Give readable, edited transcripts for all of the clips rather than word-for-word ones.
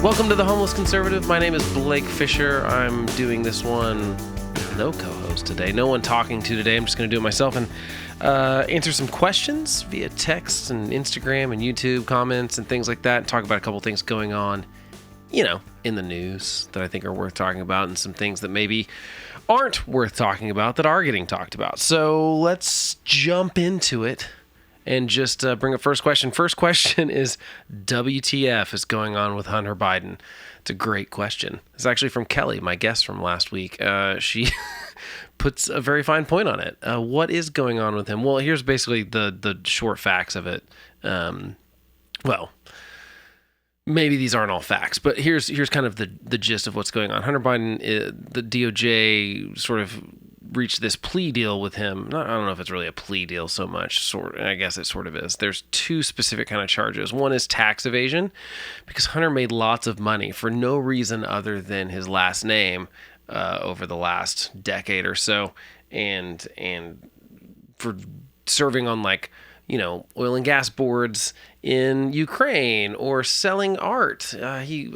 Welcome to The Homeless Conservative. My name is Blake Fisher. I'm doing this one with no co-host today. No one talking to today. I'm just going to do it myself and answer some questions via text and Instagram and YouTube comments and things like that. And talk about a couple things going on, in the news that I think are worth talking about, and some things that maybe aren't worth talking about that are getting talked about. So let's jump into it and just bring up first question. First question is, WTF is going on with Hunter Biden? It's a great question. It's actually from Kelly, my guest from last week. She puts a very fine point on it. What is going on with him? Well, here's basically the short facts of it. Well, maybe these aren't all facts, but here's kind of the gist of what's going on. Hunter Biden, the DOJ sort of reached this plea deal with him. I don't know if it's really a plea deal so much. I guess it sort of is. There's two specific kind of charges. One is tax evasion, because Hunter made lots of money for no reason other than his last name over the last decade or so, and for serving on oil and gas boards in Ukraine or selling art. He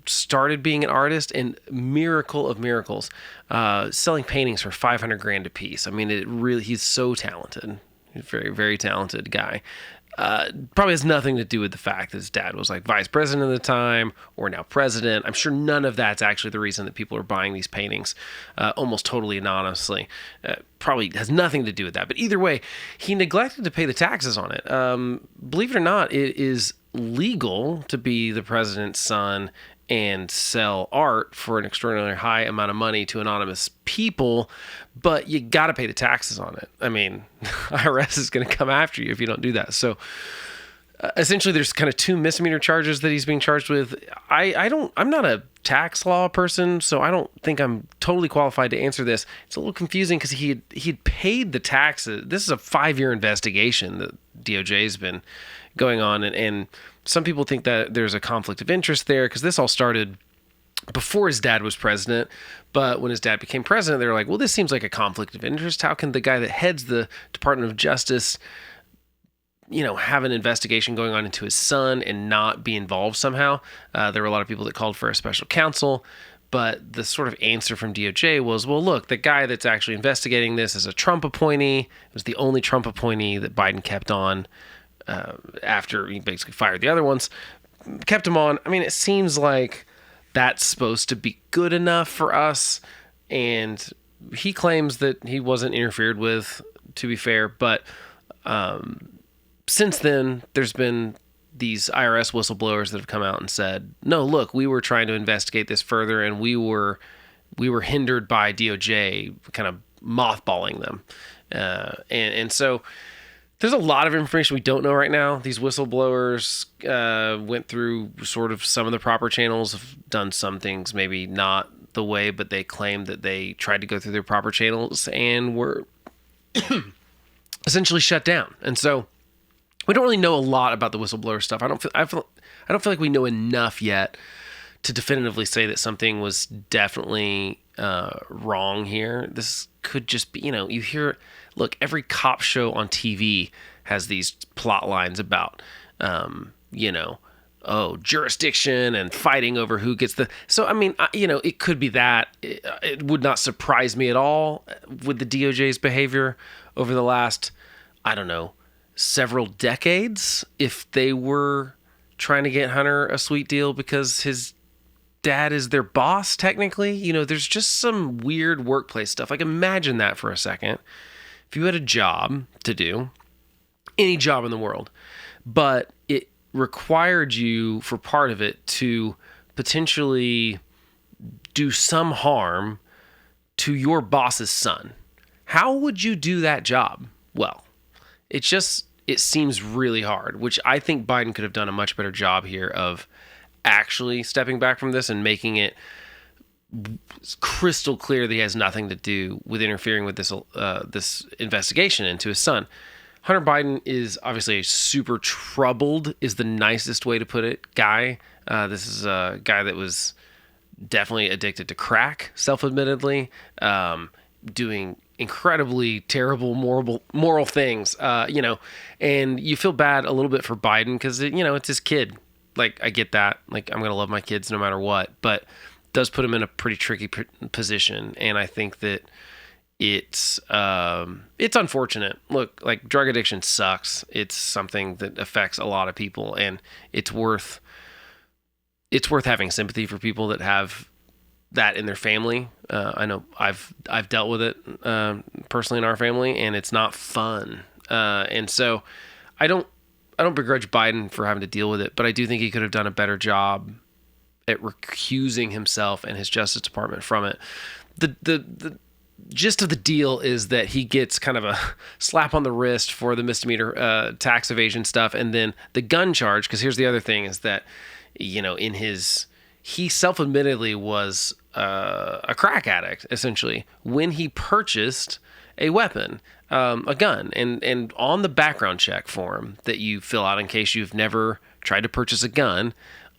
started being an artist, and miracle of miracles, selling paintings for $500,000 a piece. I mean, he's so talented. He's a very, very talented guy. Probably has nothing to do with the fact that his dad was vice president at the time, or now president. I'm sure none of that's actually the reason that people are buying these paintings, almost totally anonymously. Probably has nothing to do with that. But either way, he neglected to pay the taxes on it. Believe it or not, it is legal to be the president's son and sell art for an extraordinarily high amount of money to anonymous people, but you got to pay the taxes on it. I mean, IRS is going to come after you if you don't do that. So essentially, there's kind of two misdemeanor charges that he's being charged with. I'm not a tax law person, so I don't think I'm totally qualified to answer this. It's a little confusing because he'd paid the taxes. This is a 5-year investigation that DOJ has been going on, and some people think that there's a conflict of interest there because this all started before his dad was president. But when his dad became president, they were like, well, this seems like a conflict of interest. How can the guy that heads the Department of Justice, have an investigation going on into his son and not be involved somehow? There were a lot of people that called for a special counsel. But the sort of answer from DOJ was, well, look, the guy that's actually investigating this is a Trump appointee. It was the only Trump appointee that Biden kept on after he basically fired the other ones. Kept him on. I mean, it seems like that's supposed to be good enough for us. And he claims that he wasn't interfered with, to be fair. But since then, there's been these IRS whistleblowers that have come out and said, no, look, we were trying to investigate this further, and we were hindered by DOJ kind of mothballing them. And so there's a lot of information we don't know right now. These whistleblowers went through sort of some of the proper channels, have done some things maybe not the way, but they claim that they tried to go through their proper channels and were essentially shut down. And so we don't really know a lot about the whistleblower stuff. I don't feel like we know enough yet to definitively say that something was definitely wrong here. This could just be, you hear, look, every cop show on TV has these plot lines about, jurisdiction and fighting over who gets the. So, I mean, it could be that. It would not surprise me at all with the DOJ's behavior over the last, several decades, if they were trying to get Hunter a sweet deal because his dad is their boss, technically. There's just some weird workplace stuff. Imagine that for a second. If you had a job to do, any job in the world, but it required you, for part of it, to potentially do some harm to your boss's son. How would you do that job? Well, it seems really hard, which I think Biden could have done a much better job here of actually stepping back from this and making it crystal clear that he has nothing to do with interfering with this investigation into his son. Hunter Biden is obviously a super troubled, is the nicest way to put it, guy. This is a guy that was definitely addicted to crack, self-admittedly, doing incredibly terrible moral things, and you feel bad a little bit for Biden because it's his kid. like, I get that. Like, I'm going to love my kids no matter what, but does put them in a pretty tricky position. And I think that it's unfortunate. Look, like, drug addiction sucks. It's something that affects a lot of people, and it's worth having sympathy for people that have that in their family. I know I've dealt with it personally in our family, and it's not fun. And so I don't begrudge Biden for having to deal with it, but I do think he could have done a better job at recusing himself and his Justice Department from it. The gist of the deal is that he gets kind of a slap on the wrist for the misdemeanor tax evasion stuff, and then the gun charge. Because here's the other thing: is that, you know, he self-admittedly was a crack addict, essentially, when he purchased a weapon, a gun. And on the background check form that you fill out in case you've never tried to purchase a gun,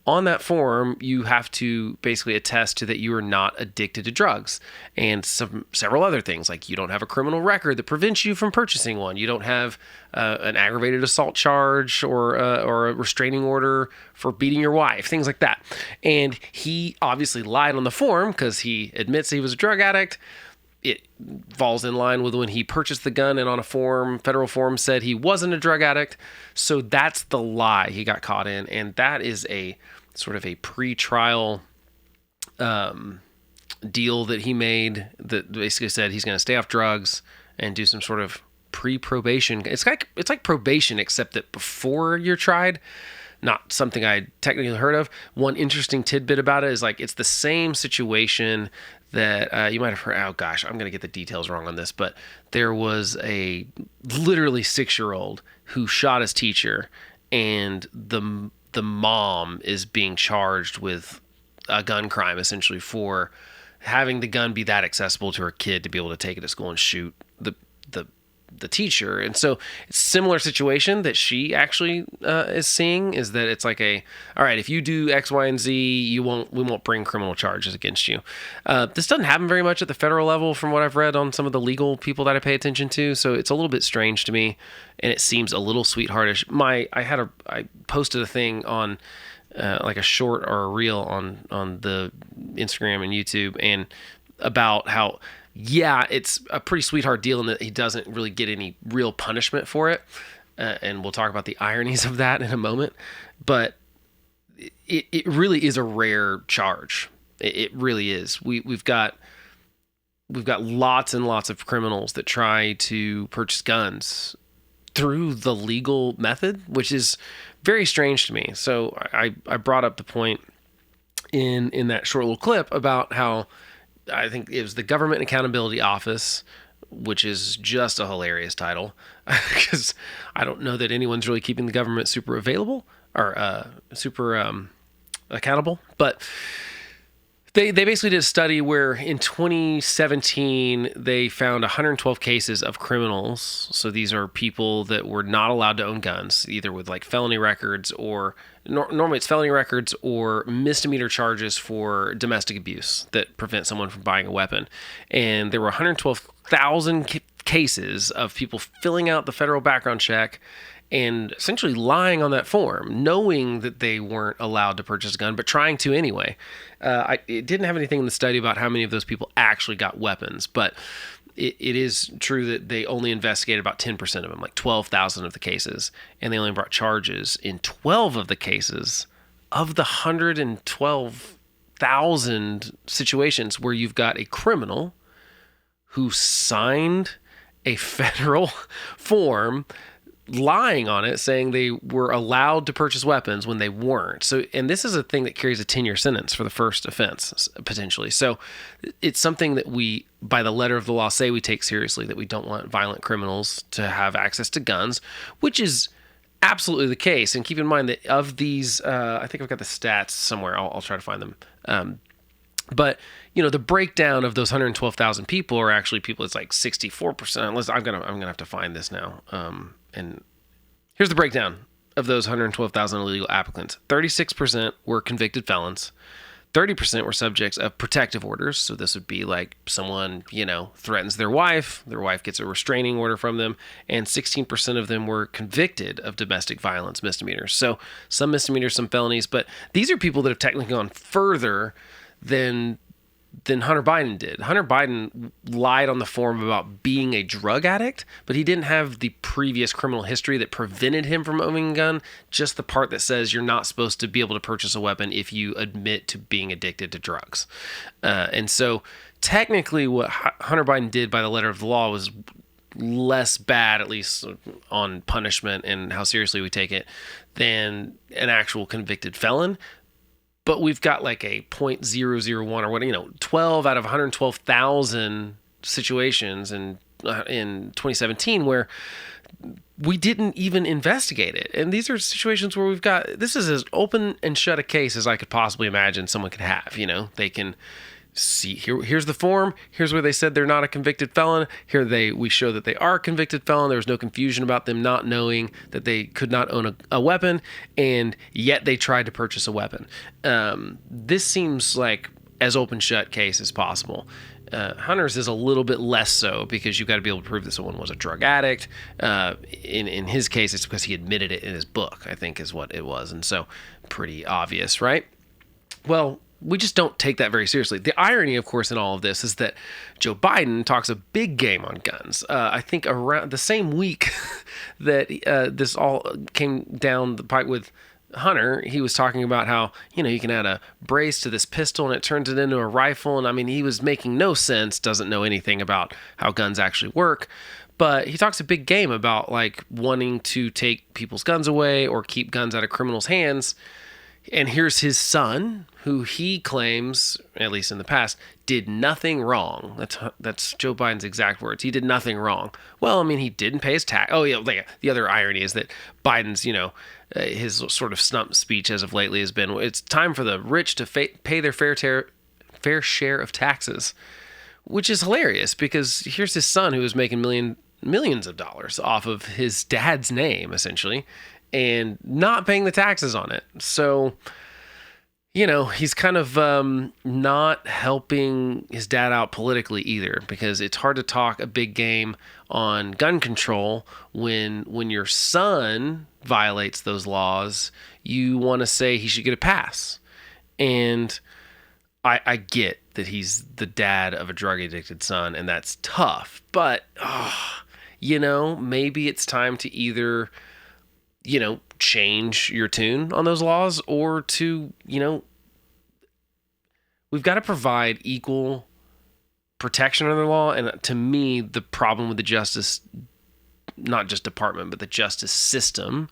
on that form, you have to basically attest to that you are not addicted to drugs and several other things, like you don't have a criminal record that prevents you from purchasing one. You don't have an aggravated assault charge or a restraining order for beating your wife, things like that. And he obviously lied on the form because he admits he was a drug addict. It falls in line with when he purchased the gun and on a federal form said he wasn't a drug addict. So that's the lie he got caught in. And that is a sort of a pre-trial deal that he made that basically said he's going to stay off drugs and do some sort of pre-probation. It's like probation, except that before you're tried. Not something I technically heard of. One interesting tidbit about it is, like, it's the same situation that you might have heard. Oh gosh, I'm going to get the details wrong on this, but there was a literally 6-year-old who shot his teacher, and the mom is being charged with a gun crime, essentially, for having the gun be that accessible to her kid to be able to take it to school and shoot the teacher. And so it's a similar situation that she actually is seeing, is that it's like all right, if you do X, Y, and Z, we won't bring criminal charges against you. This doesn't happen very much at the federal level from what I've read on some of the legal people that I pay attention to. So it's a little bit strange to me, and it seems a little sweetheartish. I posted a thing on like a short or a reel on the Instagram and YouTube, and about how, yeah, it's a pretty sweetheart deal in that he doesn't really get any real punishment for it. And we'll talk about the ironies of that in a moment. But it really is a rare charge. It really is. We've got lots and lots of criminals that try to purchase guns through the legal method, which is very strange to me. So I brought up the point in that short little clip about how I think it was the Government Accountability Office, which is just a hilarious title, because I don't know that anyone's really keeping the government super available or super accountable. But they basically did a study where in 2017 they found 112 cases of criminals. So these are people that were not allowed to own guns, either with like felony records or normally it's felony records or misdemeanor charges for domestic abuse that prevent someone from buying a weapon. And there were 112,000 cases of people filling out the federal background check and essentially lying on that form, knowing that they weren't allowed to purchase a gun, but trying to anyway. It didn't have anything in the study about how many of those people actually got weapons, but it is true that they only investigated about 10% of them, like 12,000 of the cases, and they only brought charges in 12 of the cases of the 112,000 situations where you've got a criminal who signed a federal form lying on it, saying they were allowed to purchase weapons when they weren't. So, and this is a thing that carries a 10-year sentence for the first offense, potentially. So it's something that we, by the letter of the law, say we take seriously, that we don't want violent criminals to have access to guns, which is absolutely the case. And keep in mind that of these, I think I've got the stats somewhere. I'll try to find them. But, you know, the breakdown of those 112,000 people are actually people, it's like 64%. Unless I'm gonna have to find this now. And here's the breakdown of those 112,000 illegal applicants. 36% were convicted felons. 30% were subjects of protective orders. So this would be like someone, threatens their wife gets a restraining order from them, and 16% of them were convicted of domestic violence misdemeanors. So some misdemeanors, some felonies, but these are people that have technically gone further than Hunter Biden did. Hunter Biden lied on the form about being a drug addict, but he didn't have the previous criminal history that prevented him from owning a gun, just the part that says you're not supposed to be able to purchase a weapon if you admit to being addicted to drugs. And so technically what Hunter Biden did by the letter of the law was less bad, at least on punishment and how seriously we take it, than an actual convicted felon. But we've got like a 0.001 or what, 12 out of 112,000 situations in 2017 where we didn't even investigate it. And these are situations where this is as open and shut a case as I could possibly imagine someone could have. They can see, here's the form, here's where they said they're not a convicted felon, we show that they are a convicted felon, there was no confusion about them not knowing that they could not own a weapon, and yet they tried to purchase a weapon. This seems like as open shut case as possible. Hunter's is a little bit less so, because you've got to be able to prove that someone was a drug addict. In his case, it's because he admitted it in his book, I think is what it was, and so pretty obvious, right? Well, we just don't take that very seriously. The irony, of course, in all of this is that Joe Biden talks a big game on guns. I think around the same week that this all came down the pipe with Hunter, he was talking about how, you can add a brace to this pistol and it turns it into a rifle. And I mean, he was making no sense, doesn't know anything about how guns actually work. But he talks a big game about like wanting to take people's guns away or keep guns out of criminals' hands. And here's his son, who he claims, at least in the past, did nothing wrong. That's Joe Biden's exact words. He did nothing wrong. Well, I mean, he didn't pay his tax. Oh, yeah. The other irony is that Biden's, his sort of stump speech as of lately has been, it's time for the rich to pay their fair share of taxes, which is hilarious because here's his son who is making millions of dollars off of his dad's name, essentially, and not paying the taxes on it. So, he's kind of not helping his dad out politically either, because it's hard to talk a big game on gun control when your son violates those laws. You want to say he should get a pass. And I get that he's the dad of a drug-addicted son, and that's tough. But, maybe it's time to either change your tune on those laws, or to, we've got to provide equal protection under the law. And to me, the problem with the justice, not just department, but the justice system,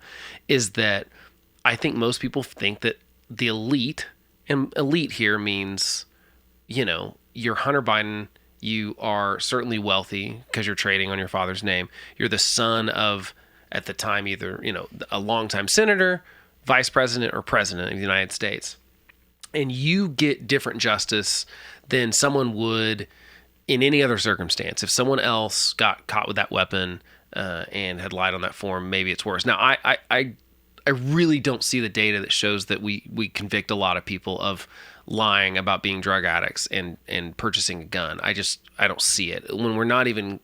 is that I think most people think that the elite, and elite here means, you're Hunter Biden, you are certainly wealthy because you're trading on your father's name. You're the son of, at the time, either, a longtime senator, vice president, or president of the United States. And you get different justice than someone would in any other circumstance. If someone else got caught with that weapon and had lied on that form, maybe it's worse. Now, I really don't see the data that shows that we convict a lot of people of lying about being drug addicts and purchasing a gun. I don't see it. When we're not even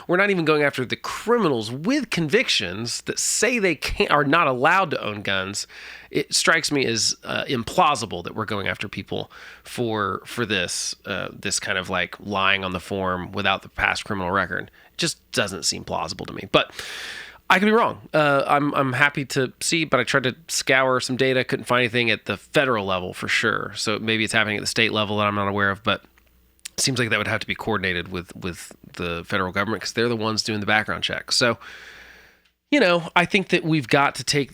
we're not even going after the criminals with convictions that say they are not allowed to own guns. It strikes me as implausible that we're going after people for this kind of like lying on the form without the past criminal record. It just doesn't seem plausible to me. But I could be wrong. I'm happy to see, but I tried to scour some data, couldn't find anything at the federal level for sure. So maybe it's happening at the state level that I'm not aware of, but seems like that would have to be coordinated with the federal government, because they're the ones doing the background check. So, I think that we've got to take,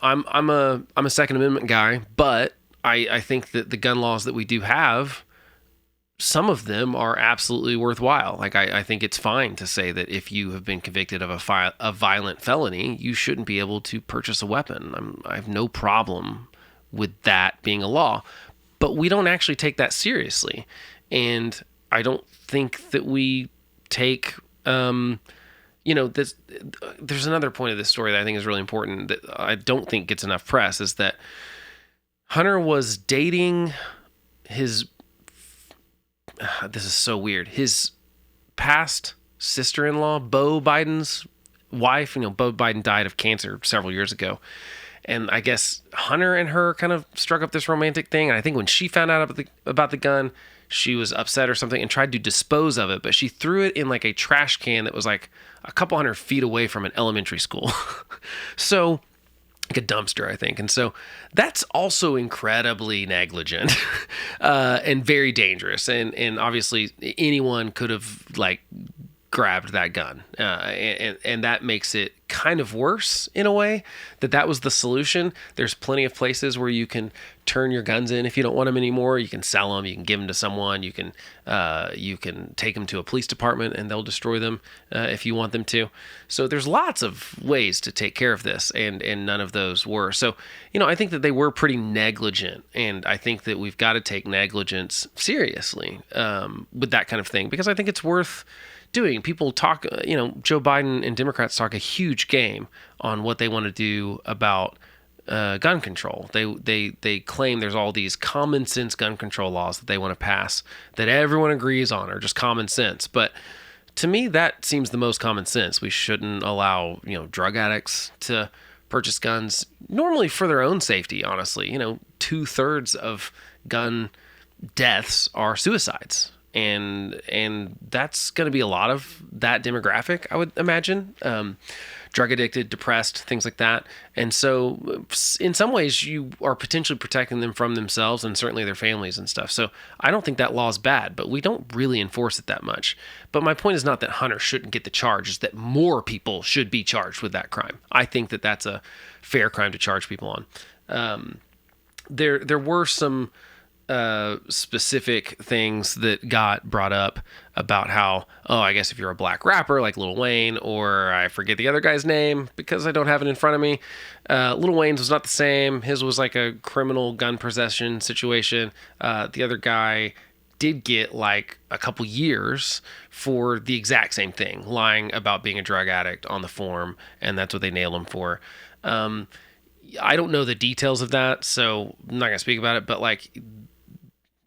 I'm a Second Amendment guy, but I think that the gun laws that we do have, some of them are absolutely worthwhile. Like, I think it's fine to say that if you have been convicted of a violent felony, you shouldn't be able to purchase a weapon. I have no problem with that being a law, but we don't actually take that seriously. And I don't think that we take, this. There's another point of this story that I think is really important that I don't think gets enough press, is that Hunter was dating his, this is so weird, his past sister-in-law, Beau Biden's wife. Beau Biden died of cancer several years ago. And I guess Hunter and her kind of struck up this romantic thing. And I think when she found out about the gun, she was upset or something and tried to dispose of it. But she threw it in like a trash can that was like a couple 100 feet away from an elementary school. So, like a dumpster, I think. And so that's also incredibly negligent and very dangerous. And obviously anyone could have like grabbed that gun. And that makes it kind of worse in a way that was the solution. There's plenty of places where you can turn your guns in if you don't want them anymore. You can sell them, you can give them to someone, you can take them to a police department and they'll destroy them if you want them to. So there's lots of ways to take care of this, and none of those were. So, I think that they were pretty negligent, and I think that we've got to take negligence seriously with that kind of thing, because I think it's worth doing. People talk, Joe Biden and Democrats talk a huge game on what they want to do about gun control. They claim there's all these common sense gun control laws that they want to pass that everyone agrees on are just common sense. But to me, that seems the most common sense. We shouldn't allow, drug addicts to purchase guns normally for their own safety. Honestly, 2/3 of gun deaths are suicides. And that's going to be a lot of that demographic, I would imagine. Drug addicted, depressed, things like that. And so in some ways you are potentially protecting them from themselves and certainly their families and stuff. So I don't think that law is bad, but we don't really enforce it that much. But my point is not that Hunter shouldn't get the charge, it's that more people should be charged with that crime. I think that that's a fair crime to charge people on. There were some specific things that got brought up about how, I guess if you're a black rapper like Lil Wayne, or I forget the other guy's name because I don't have it in front of me. Lil Wayne's was not the same. His was like a criminal gun possession situation. The other guy did get like a couple years for the exact same thing, lying about being a drug addict on the form, and that's what they nailed him for. I don't know the details of that, so I'm not gonna speak about it, but like,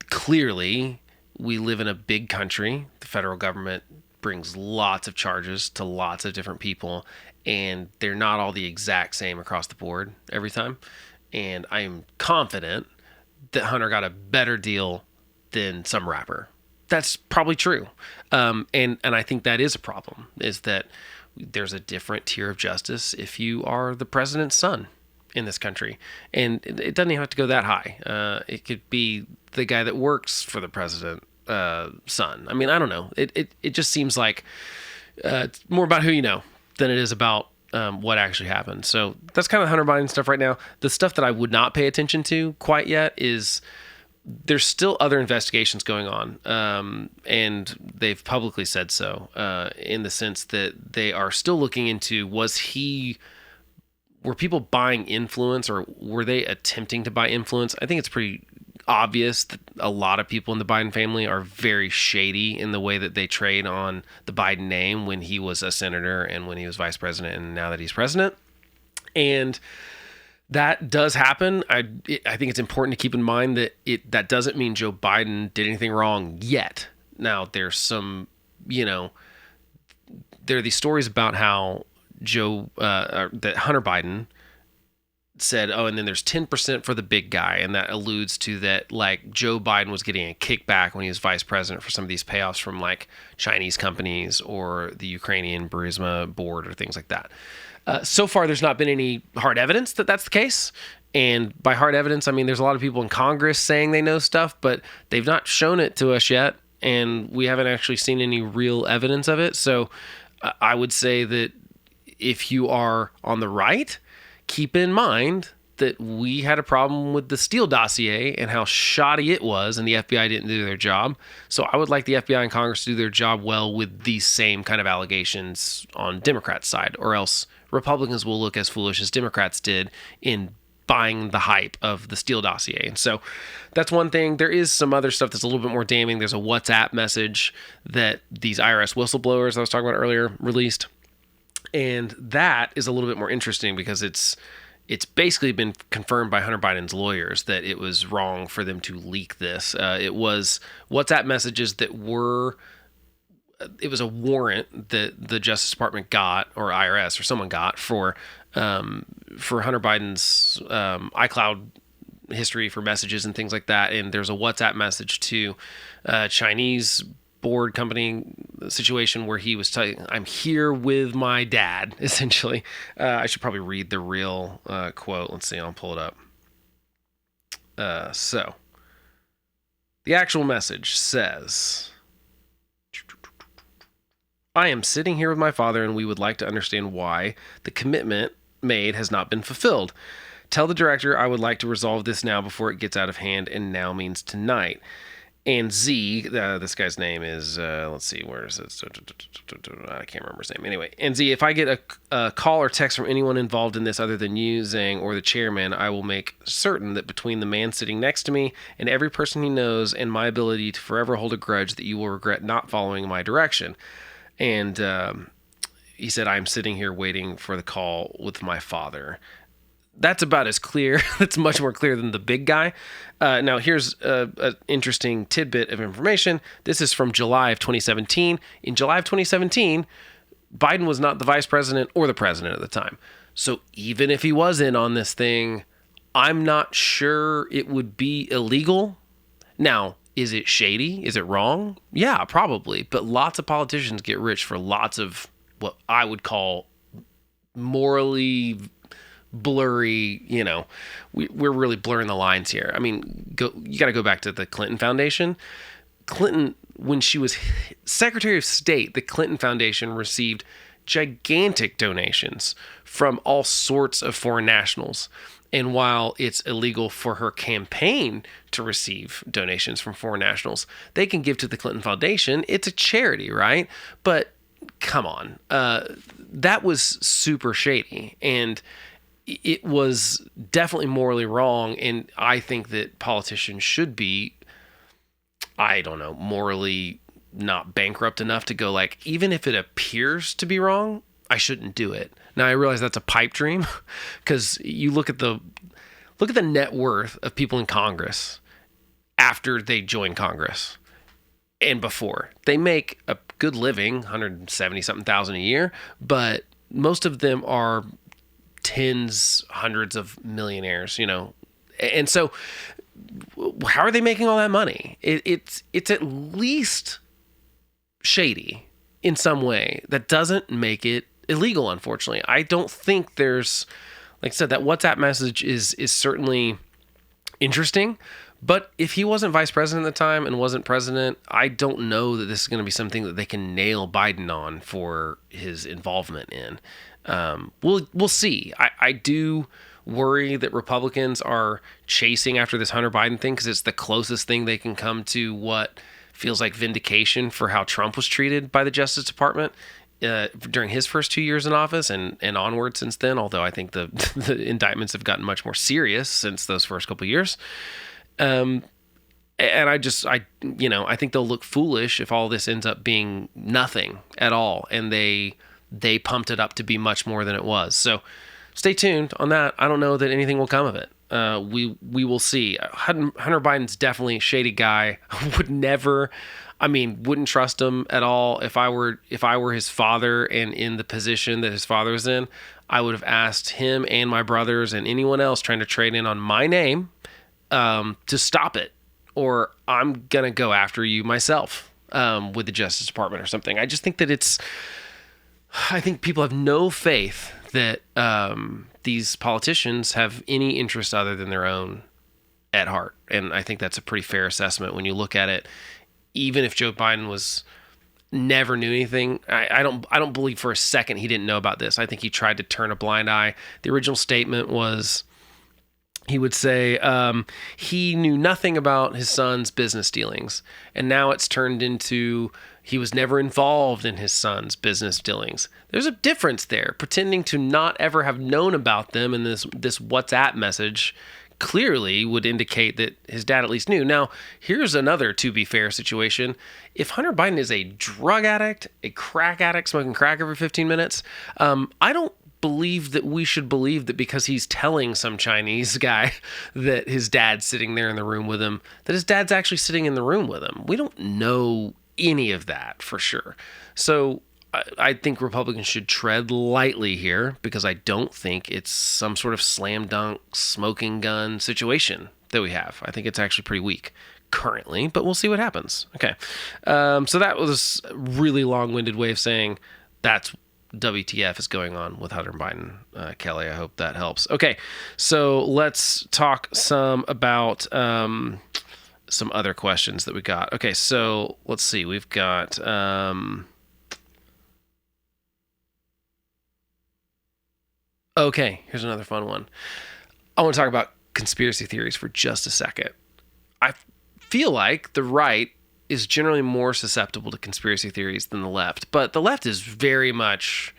clearly, we live in a big country. The federal government brings lots of charges to lots of different people, and they're not all the exact same across the board every time. And I am confident that Hunter got a better deal than some rapper. That's probably true. And I think that is a problem, is that there's a different tier of justice if you are the president's son in this country. And it doesn't even have to go that high. It could be the guy that works for the president son. I mean, I don't know. It just seems like it's more about who you know than it is about what actually happened. So that's kind of Hunter Biden stuff right now. The stuff that I would not pay attention to quite yet is there's still other investigations going on, and they've publicly said so, in the sense that they are still looking into, were people buying influence, or were they attempting to buy influence? I think it's pretty obvious that a lot of people in the Biden family are very shady in the way that they trade on the Biden name when he was a senator and when he was vice president and now that he's president. And that does happen. I think it's important to keep in mind that that doesn't mean Joe Biden did anything wrong yet. Now, there's some, there are these stories about how that Hunter Biden said, and then there's 10% for the big guy, and that alludes to that, like, Joe Biden was getting a kickback when he was vice president for some of these payoffs from like Chinese companies or the Ukrainian Burisma board or things like that. So far, there's not been any hard evidence that that's the case. And by hard evidence, I mean there's a lot of people in Congress saying they know stuff, but they've not shown it to us yet, and we haven't actually seen any real evidence of it. So I would say that if you are on the right, keep in mind that we had a problem with the Steele dossier and how shoddy it was, and the FBI didn't do their job. So I would like the FBI and Congress to do their job well with these same kind of allegations on Democrats' side, or else Republicans will look as foolish as Democrats did in buying the hype of the Steele dossier. And so that's one thing. There is some other stuff that's a little bit more damning. There's a WhatsApp message that these IRS whistleblowers I was talking about earlier released. And that is a little bit more interesting because it's it's basically been confirmed by Hunter Biden's lawyers that it was wrong for them to leak this. It was WhatsApp messages that were, it was a warrant that the Justice Department got, or IRS, or someone got for Hunter Biden's iCloud history for messages and things like that. And there's a WhatsApp message to Chinese board company situation where he was telling, I'm here with my dad, essentially. I should probably read the real quote. Let's see, I'll pull it up. So the actual message says, I am sitting here with my father and we would like to understand why the commitment made has not been fulfilled. Tell the director I would like to resolve this now before it gets out of hand, and now means tonight. And Z, this guy's name is, let's see, where is it? I can't remember his name. Anyway, and Z, if I get a call or text from anyone involved in this other than you, Zhang, or the chairman, I will make certain that between the man sitting next to me and every person he knows and my ability to forever hold a grudge that you will regret not following my direction. And he said, I'm sitting here waiting for the call with my father. That's about as clear. That's much more clear than the big guy. Now, here's an interesting tidbit of information. This is from July of 2017. In July of 2017, Biden was not the vice president or the president at the time. So even if he was in on this thing, I'm not sure it would be illegal. Now, is it shady? Is it wrong? Yeah, probably. But lots of politicians get rich for lots of what I would call morally blurry, we're really blurring the lines here. I mean, you got to go back to the Clinton Foundation. Clinton, when she was Secretary of State, the Clinton Foundation received gigantic donations from all sorts of foreign nationals. And while it's illegal for her campaign to receive donations from foreign nationals, they can give to the Clinton Foundation. It's a charity, right? But come on, that was super shady. And it was definitely morally wrong, and I think that politicians should be, I don't know, morally not bankrupt enough to go like, even if it appears to be wrong, I shouldn't do it. Now I realize that's a pipe dream, because you look at the net worth of people in Congress after they join Congress and before. They make a good living, 170 something thousand a year, but most of them are tens, hundreds of millionaires, and so how are they making all that money? It's at least shady in some way. That doesn't make it illegal, unfortunately. I don't think there's, like I said, that WhatsApp message is certainly interesting, but if he wasn't vice president at the time and wasn't president, I don't know that this is going to be something that they can nail Biden on for his involvement in. We'll see. I do worry that Republicans are chasing after this Hunter Biden thing because it's the closest thing they can come to what feels like vindication for how Trump was treated by the Justice Department during his first 2 years in office and onward since then, although I think the indictments have gotten much more serious since those first couple of years. And I think they'll look foolish if all this ends up being nothing at all, and they pumped it up to be much more than it was. So stay tuned on that. I don't know that anything will come of it. We will see. Hunter Biden's definitely a shady guy. Wouldn't trust him at all. If I were his father and in the position that his father was in, I would have asked him and my brothers and anyone else trying to trade in on my name to stop it, or I'm gonna go after you myself with the Justice Department or something. I just think that I think people have no faith that these politicians have any interest other than their own at heart. And I think that's a pretty fair assessment when you look at it. Even if Joe Biden never knew anything, I don't believe for a second he didn't know about this. I think he tried to turn a blind eye. The original statement was, he would say he knew nothing about his son's business dealings. And now it's turned into he was never involved in his son's business dealings. There's a difference there. Pretending to not ever have known about them in this WhatsApp message clearly would indicate that his dad at least knew. Now, here's another to be fair situation. If Hunter Biden is a drug addict, a crack addict, smoking crack every 15 minutes, I don't believe that we should believe that because he's telling some Chinese guy that his dad's sitting there in the room with him, that his dad's actually sitting in the room with him. We don't know any of that for sure. So I think Republicans should tread lightly here, because I don't think it's some sort of slam dunk smoking gun situation that we have. I think it's actually pretty weak currently, but we'll see what happens. Okay. So that was a really long-winded way of saying that's WTF is going on with Hunter Biden. Kelly, I hope that helps. Okay. So let's talk some about some other questions that we got. Okay. So let's see. We've got... Okay, here's another fun one. I want to talk about conspiracy theories for just a second. I feel like the right is generally more susceptible to conspiracy theories than the left, but the left is very much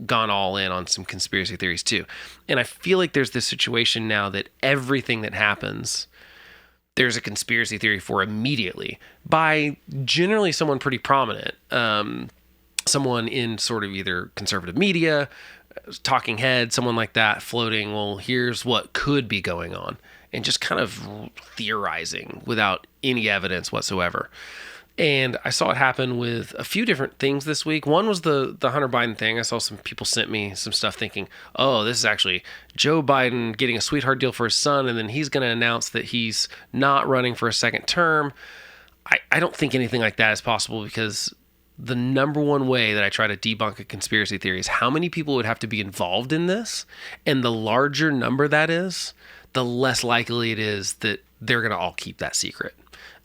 gone all in on some conspiracy theories too. And I feel like there's this situation now that everything that happens, there's a conspiracy theory for immediately by generally someone pretty prominent, someone in sort of either conservative media, talking head, someone like that, floating, well, here's what could be going on, and just kind of theorizing without any evidence whatsoever. And I saw it happen with a few different things this week. One was the Hunter Biden thing. I saw some people sent me some stuff thinking, oh, this is actually Joe Biden getting a sweetheart deal for his son, and then he's going to announce that he's not running for a second term. I don't think anything like that is possible, because the number one way that I try to debunk a conspiracy theory is how many people would have to be involved in this. And the larger number that is, the less likely it is that they're going to all keep that secret.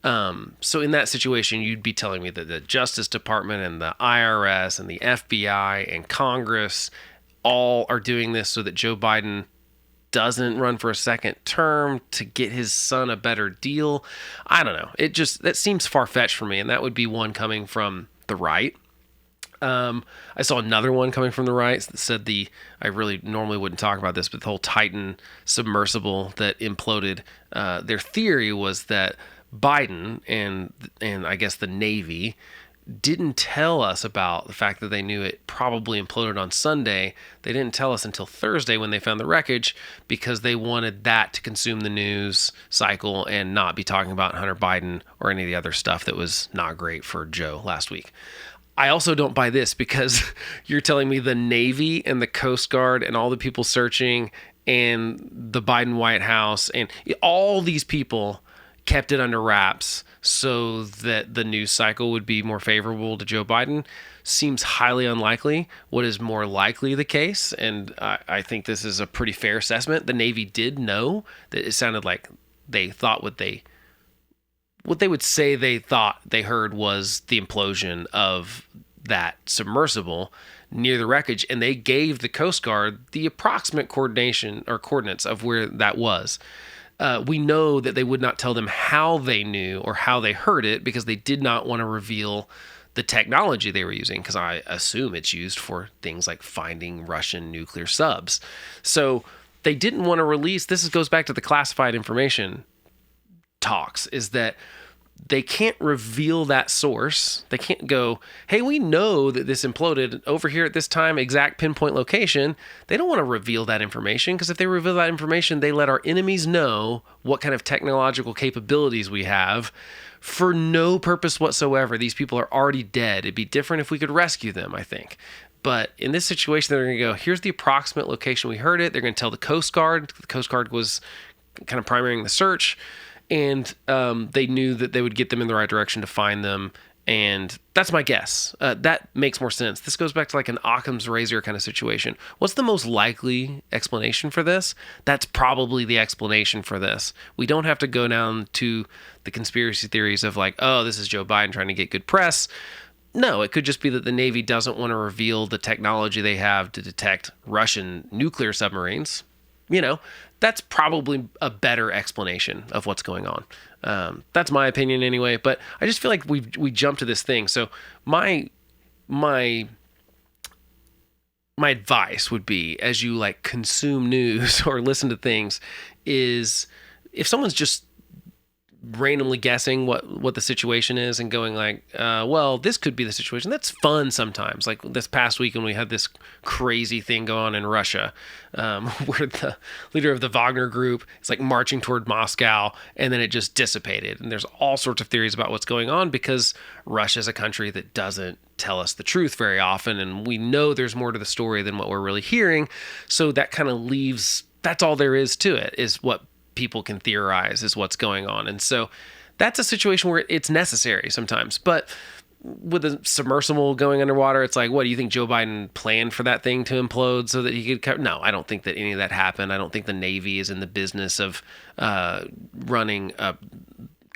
So in that situation, you'd be telling me that the Justice Department and the IRS and the FBI and Congress all are doing this so that Joe Biden doesn't run for a second term to get his son a better deal. I don't know. That seems far-fetched for me. And that would be one coming from the right. I saw another one coming from the right that said I really normally wouldn't talk about this, but the whole Titan submersible that imploded, their theory was that Biden and I guess the Navy didn't tell us about the fact that they knew it probably imploded on Sunday. They didn't tell us until Thursday when they found the wreckage, because they wanted that to consume the news cycle and not be talking about Hunter Biden or any of the other stuff that was not great for Joe last week. I also don't buy this, because you're telling me the Navy and the Coast Guard and all the people searching and the Biden White House and all these people kept it under wraps so that the news cycle would be more favorable to Joe Biden. Seems highly unlikely. What is more likely the case, and I think this is a pretty fair assessment, the Navy did know that it sounded like they thought what they would say they thought they heard was the implosion of that submersible near the wreckage, and they gave the Coast Guard the approximate coordination or coordinates of where that was. We know that they would not tell them how they knew or how they heard it, because they did not want to reveal the technology they were using, because I assume it's used for things like finding Russian nuclear subs. So they didn't want to release, goes back to the classified information talks, is that they can't reveal that source. They can't go, hey, we know that this imploded over here at this time, exact pinpoint location. They don't want to reveal that information, because if they reveal that information, they let our enemies know what kind of technological capabilities we have for no purpose whatsoever. These people are already dead. It'd be different if we could rescue them, I think. But in this situation, they're going to go, here's the approximate location we heard it. They're going to tell the Coast Guard. The Coast Guard was kind of primarying the search. And they knew that they would get them in the right direction to find them. And that's my guess. That makes more sense. This goes back to like an Occam's razor kind of situation. What's the most likely explanation for this? That's probably the explanation for this. We don't have to go down to the conspiracy theories of like, oh, this is Joe Biden trying to get good press. No, it could just be that the Navy doesn't want to reveal the technology they have to detect Russian nuclear submarines. That's probably a better explanation of what's going on. That's my opinion anyway, but I just feel like we jumped to this thing. So my advice would be, as you like consume news or listen to things, is if someone's just randomly guessing what the situation is and going like, well, this could be the situation. That's fun sometimes. Like this past week when we had this crazy thing go on in Russia, where the leader of the Wagner group is like marching toward Moscow, and then it just dissipated. And there's all sorts of theories about what's going on because Russia is a country that doesn't tell us the truth very often, and we know there's more to the story than what we're really hearing. So that kind of leaves, that's all there is to it, is what people can theorize is what's going on. And so that's a situation where it's necessary sometimes. But with a submersible going underwater, it's like, what do you think Joe Biden planned for that thing to implode so that he could cover? No, I don't think that any of that happened. I don't think the Navy is in the business of running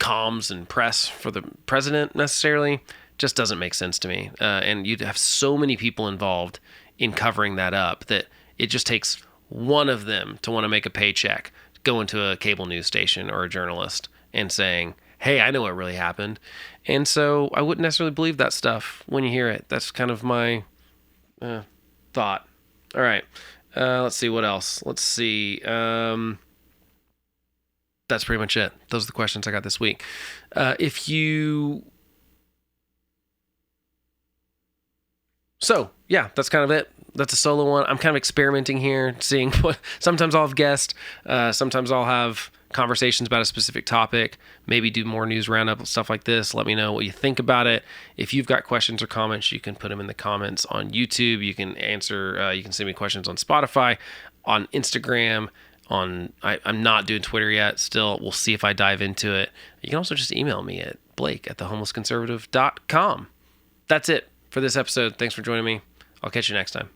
comms and press for the president necessarily. Just doesn't make sense to me. And you'd have so many people involved in covering that up that it just takes one of them to want to make a paycheck, going to a cable news station or a journalist and saying, hey, I know what really happened. And so I wouldn't necessarily believe that stuff when you hear it. That's kind of my thought. All right. Let's see what else. Let's see. That's pretty much it. Those are the questions I got this week. So yeah, that's kind of it. That's a solo one. I'm kind of experimenting here, seeing what, sometimes I'll have guests, sometimes I'll have conversations about a specific topic, maybe do more news roundup, stuff like this. Let me know what you think about it. If you've got questions or comments, you can put them in the comments on YouTube. You can answer, you can send me questions on Spotify, on Instagram, I'm not doing Twitter yet. Still, we'll see if I dive into it. You can also just email me at blake@thehomelessconservative.com. That's it for this episode. Thanks for joining me. I'll catch you next time.